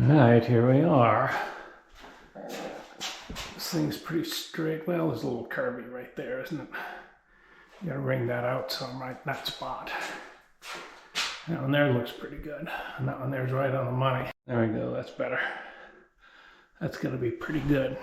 Alright, here we are. This thing's pretty straight. Well, there's a little curvy right there, isn't it? You gotta wring that out so I'm right in that spot. That one there looks pretty good. And that one there's right on the money. There we go, that's better. That's gonna be pretty good.